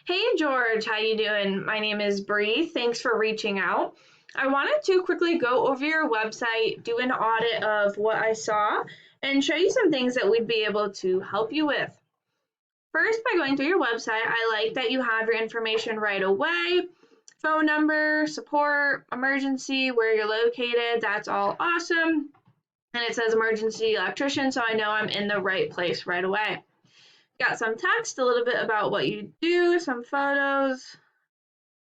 Hey George, how you doing? My name is Bree. Thanks for reaching out. I wanted to quickly go over your website, do an audit of what I saw, and show you some things that we'd be able to help you with. First, by going through your website, I like that you have your information right away. Phone number, support, emergency, where you're located, that's all awesome. And it says emergency electrician, so I know I'm in the right place right away. Got some text, a little bit about what you do, some photos.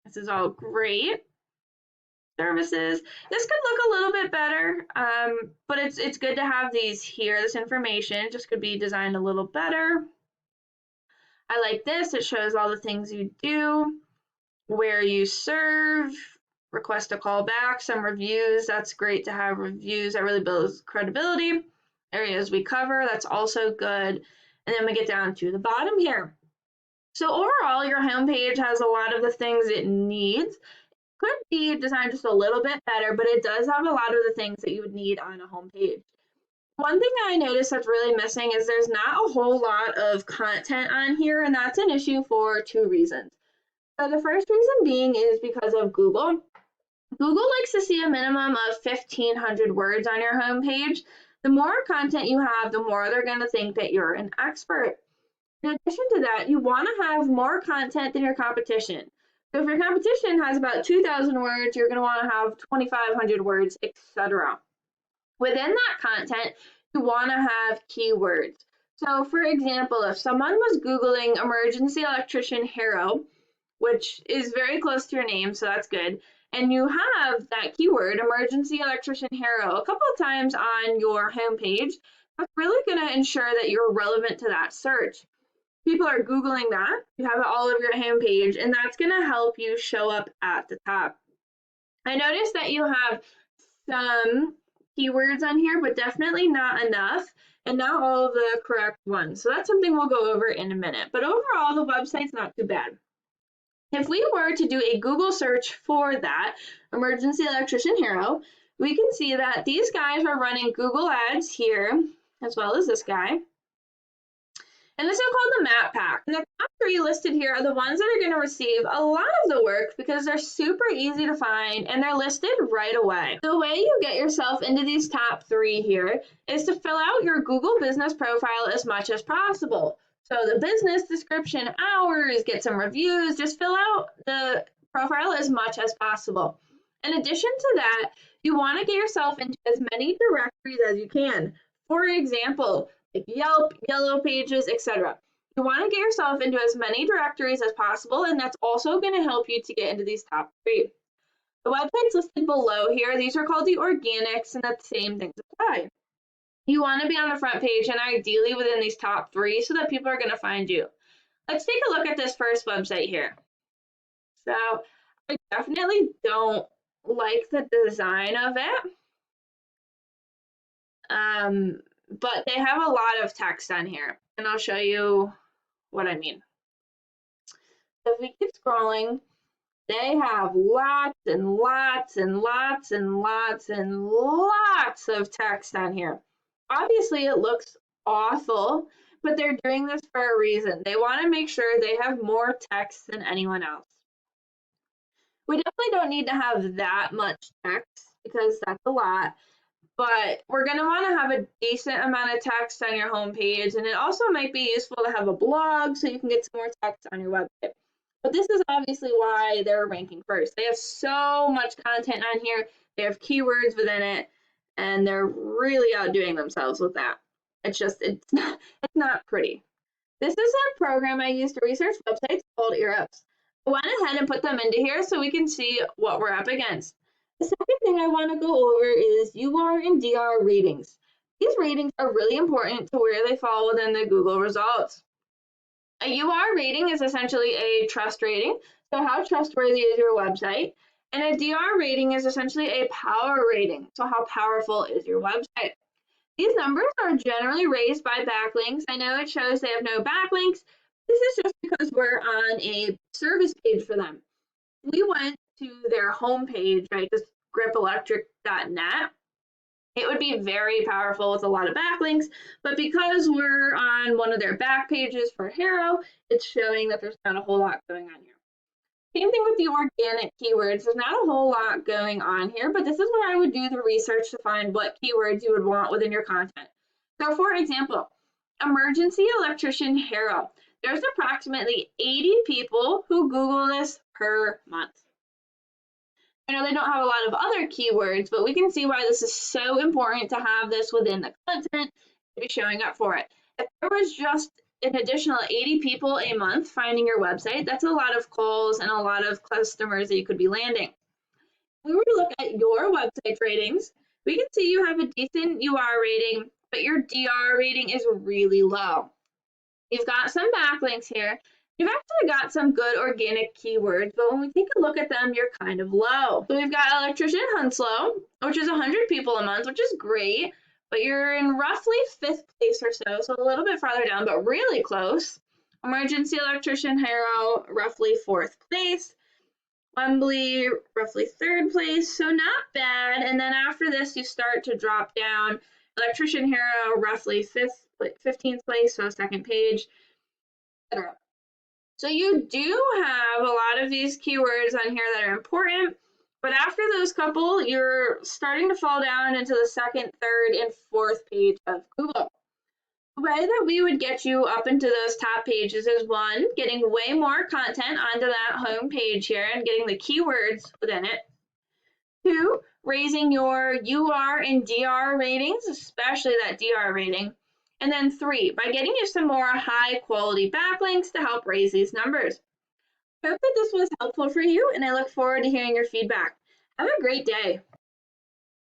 This is all great. Services. This could look a little bit better, but it's good to have these here. This information just could be designed a little better. I like this. It shows all the things you do, where you serve, request a call back, some reviews. That's great to have reviews. That really builds credibility. Areas we cover. That's also good. And then we get down to the bottom here. So overall, your homepage has a lot of the things it needs. Could be designed just a little bit better, but it does have a lot of the things that you would need on a homepage. One thing I noticed that's really missing is there's not a whole lot of content on here, and that's an issue for two reasons. So the first reason being is because of Google. Google likes to see a minimum of 1,500 words on your homepage. The more content you have, the more they're going to think that you're an expert. In addition to that, you want to have more content than your competition. So if your competition has about 2,000 words, you're going to want to have 2,500 words, etc. Within that content, you want to have keywords. So for example, if someone was Googling emergency electrician Harrow, which is very close to your name, so that's good, and you have that keyword, emergency electrician Harrow, a couple of times on your homepage, that's really going to ensure that you're relevant to that search. People are Googling that, you have it all over your homepage, and that's going to help you show up at the top. I noticed that you have some keywords on here, but definitely not enough, and not all of the correct ones. So that's something we'll go over in a minute. But overall, the website's not too bad. If we were to do a Google search for that, emergency electrician Harrow, we can see that these guys are running Google ads here, as well as this guy. And this is called the map pack. And the top three listed here are the ones that are going to receive a lot of the work because they're super easy to find and they're listed right away. The way you get yourself into these top three here is to fill out your Google business profile as much as possible. So the business description, hours, get some reviews, just fill out the profile as much as possible. In addition to that, you want to get yourself into as many directories as you can. For example, like Yelp, Yellow Pages, etc. You want to get yourself into as many directories as possible, and that's also going to help you to get into these top three. The websites listed below here, these are called the organics, and the same things apply. You want to be on the front page and ideally within these top three so that people are going to find you. Let's take a look at this first website here. So I definitely don't like the design of it. But they have a lot of text on here, and I'll show you what I mean. So if we keep scrolling, they have lots and lots and lots and lots and lots of text on here. Obviously, it looks awful, but they're doing this for a reason. They want to make sure they have more text than anyone else. We definitely don't need to have that much text because that's a lot. But we're going to want to have a decent amount of text on your homepage, and it also might be useful to have a blog so you can get some more text on your website. But this is obviously why they're ranking first. They have so much content on here, they have keywords within it, and they're really outdoing themselves with that. It's not pretty. This is a program I use to research websites called earUps. I went ahead and put them into here so we can see what we're up against. The second thing I want to go over is UR and DR ratings. These ratings are really important to where they fall within the Google results. A UR rating is essentially a trust rating, so how trustworthy is your website? And a DR rating is essentially a power rating, so how powerful is your website? These numbers are generally raised by backlinks. I know it shows they have no backlinks. This is just because we're on a service page for them. We went to their homepage, right, just gripelectric.net, It would be very powerful with a lot of backlinks, but because we're on one of their back pages for Harrow, it's showing that there's not a whole lot going on here. Same thing with the organic keywords. There's not a whole lot going on here, but this is where I would do the research to find what keywords you would want within your content. So for example, emergency electrician Harrow. There's approximately 80 people who Google this per month. I know they don't have a lot of other keywords, but we can see why this is so important to have this within the content to be showing up for it. If there was just an additional 80 people a month finding your website, that's a lot of calls and a lot of customers that you could be landing. If we were to look at your website ratings, we can see you have a decent UR rating, but your DR rating is really low. You've got some backlinks here. You've actually got some good organic keywords, but when we take a look at them, you're kind of low. So we've got Electrician Hounslow, which is 100 people a month, which is great, but you're in roughly 5th place or so a little bit farther down, but really close. Emergency Electrician Harrow, roughly 4th place. Wembley, roughly 3rd place, so not bad. And then after this, you start to drop down. Electrician Harrow, roughly 15th place, so 2nd page, etc. So you do have a lot of these keywords on here that are important, but after those couple, you're starting to fall down into the 2nd, 3rd, and 4th page of Google. The way that we would get you up into those top pages is 1, getting way more content onto that home page here and getting the keywords within it. 2, raising your UR and DR ratings, especially that DR rating. And then 3, by getting you some more high quality backlinks to help raise these numbers. I hope that this was helpful for you, and I look forward to hearing your feedback. Have a great day.